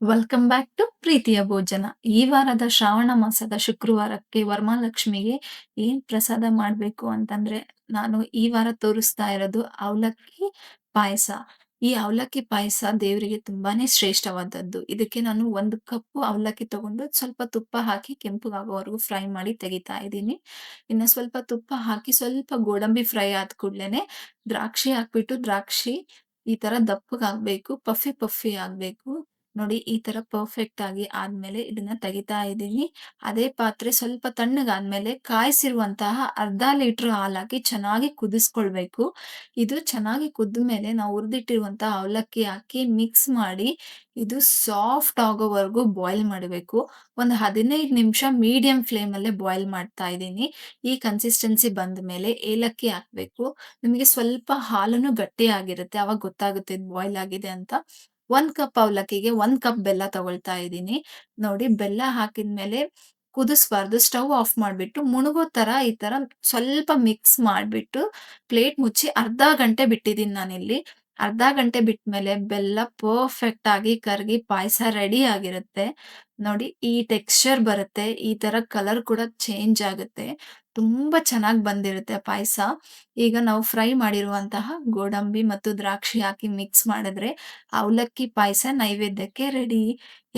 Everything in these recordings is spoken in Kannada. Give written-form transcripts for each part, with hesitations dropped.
ವೆಲ್ಕಮ್ ಬ್ಯಾಕ್ ಟು ಪ್ರೀತಿಯ ಭೋಜನ. ಈ ವಾರದ ಶ್ರಾವಣ ಮಾಸದ ಶುಕ್ರವಾರಕ್ಕೆ ವರಮಹಾಲಕ್ಷ್ಮಿಗೆ ಏನ್ ಪ್ರಸಾದ ಮಾಡ್ಬೇಕು ಅಂತಂದ್ರೆ, ನಾನು ಈ ವಾರ ತೋರಿಸ್ತಾ ಇರೋದು ಅವಲಕ್ಕಿ ಪಾಯಸ. ಈ ಅವಲಕ್ಕಿ ಪಾಯಸ ದೇವರಿಗೆ ತುಂಬಾನೇ ಶ್ರೇಷ್ಠವಾದದ್ದು. ಇದಕ್ಕೆ ನಾನು 1 ಕಪ್ಪು ಅವಲಕ್ಕಿ ತಗೊಂಡು ಸ್ವಲ್ಪ ತುಪ್ಪ ಹಾಕಿ ಕೆಂಪಗಾಗೋವರೆಗೂ ಫ್ರೈ ಮಾಡಿ ತೆಗಿತಾ ಇದ್ದೀನಿ. ಇನ್ನು ಸ್ವಲ್ಪ ತುಪ್ಪ ಹಾಕಿ ಸ್ವಲ್ಪ ಗೋಡಂಬಿ ಫ್ರೈ ಆದ ಕೂಡ್ಲೆನೆ ದ್ರಾಕ್ಷಿ ಹಾಕ್ಬಿಟ್ಟು ದ್ರಾಕ್ಷಿ ಈ ತರ ದಪ್ಪಗಾಗ್ಬೇಕು, ಪಫಿ ಪಫಿ ಆಗ್ಬೇಕು. ನೋಡಿ ಈ ತರ ಪರ್ಫೆಕ್ಟ್ ಆಗಿ ಆದ್ಮೇಲೆ ಇದನ್ನ ತೆಗಿತಾ ಇದ್ದೀನಿ. ಅದೇ ಪಾತ್ರೆ ಸ್ವಲ್ಪ ತಣ್ಣಗಾದ್ಮೇಲೆ ಕಾಯಿಸಿರುವಂತಹ ಅರ್ಧ ಲೀಟರ್ ಹಾಲ್ ಹಾಕಿ ಚೆನ್ನಾಗಿ ಕುದಿಸ್ಕೊಳ್ಬೇಕು. ಇದು ಚೆನ್ನಾಗಿ ಕುದ್ದ್ಮೇಲೆ ನಾವು ಹುರಿದಿಟ್ಟಿರುವಂತಹ ಅವಲಕ್ಕಿ ಹಾಕಿ ಮಿಕ್ಸ್ ಮಾಡಿ ಇದು ಸಾಫ್ಟ್ ಆಗೋವರೆಗೂ ಬಾಯ್ಲ್ ಮಾಡಬೇಕು. ಒಂದು 15 ನಿಮಿಷ ಮೀಡಿಯಂ ಫ್ಲೇಮಲ್ಲೇ ಬಾಯ್ಲ್ ಮಾಡ್ತಾ ಇದ್ದೀನಿ. ಈ ಕನ್ಸಿಸ್ಟೆನ್ಸಿ ಬಂದ್ಮೇಲೆ ಏಲಕ್ಕಿ ಹಾಕ್ಬೇಕು. ನಿಮಗೆ ಸ್ವಲ್ಪ ಹಾಲುನು ಗಟ್ಟಿಯಾಗಿರುತ್ತೆ. ಅವಾಗ ಗೊತ್ತಾಗುತ್ತೆ ಇದು ಬಾಯ್ಲ್ ಆಗಿದೆ ಅಂತ. 1 ಕಪ್ ಅವಲಕ್ಕಿಗೆ 1 ಕಪ್ ಬೆಲ್ಲ ತಗೊಳ್ತಾ ಇದ್ದೀನಿ. ನೋಡಿ ಬೆಲ್ಲ ಹಾಕಿದ್ಮೇಲೆ ಕುದಿಸ್ಬಾರ್ದು. ಸ್ಟವ್ ಆಫ್ ಮಾಡ್ಬಿಟ್ಟು ಮುಳುಗೋ ತರ ಈ ತರ ಸ್ವಲ್ಪ ಮಿಕ್ಸ್ ಮಾಡ್ಬಿಟ್ಟು ಪ್ಲೇಟ್ ಮುಚ್ಚಿ ಅರ್ಧ ಗಂಟೆ ಬಿಟ್ಟಿದ್ದೀನಿ ನಾನಿಲ್ಲಿ. ಅರ್ಧ ಗಂಟೆ ಬಿಟ್ಮೇಲೆ ಬೆಲ್ಲ ಪರ್ಫೆಕ್ಟ್ ಆಗಿ ಕರಗಿ ಪಾಯಸ ರೆಡಿ ಆಗಿರುತ್ತೆ. ನೋಡಿ ಈ ಟೆಕ್ಸ್ಚರ್ ಬರುತ್ತೆ. ಈ ತರ ಕಲರ್ ಕೂಡ ಚೇಂಜ್ ಆಗುತ್ತೆ. ತುಂಬಾ ಚೆನ್ನಾಗ್ ಬಂದಿರುತ್ತೆ ಪಾಯಸ. ಈಗ ನಾವು ಫ್ರೈ ಮಾಡಿರುವಂತಹ ಗೋಡಂಬಿ ಮತ್ತು ದ್ರಾಕ್ಷಿ ಹಾಕಿ ಮಿಕ್ಸ್ ಮಾಡಿದ್ರೆ ಅವಲಕ್ಕಿ ಪಾಯಸ ನೈವೇದ್ಯಕ್ಕೆ ರೆಡಿ.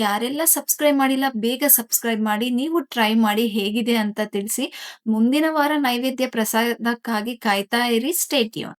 ಯಾರೆಲ್ಲ ಸಬ್ಸ್ಕ್ರೈಬ್ ಮಾಡಿಲ್ಲ ಬೇಗ ಸಬ್ಸ್ಕ್ರೈಬ್ ಮಾಡಿ. ನೀವು ಟ್ರೈ ಮಾಡಿ ಹೇಗಿದೆ ಅಂತ ತಿಳಿಸಿ. ಮುಂದಿನ ವಾರ ನೈವೇದ್ಯ ಪ್ರಸಾದಕ್ಕಾಗಿ ಕಾಯ್ತಾ ಇರಿ. Stay tune.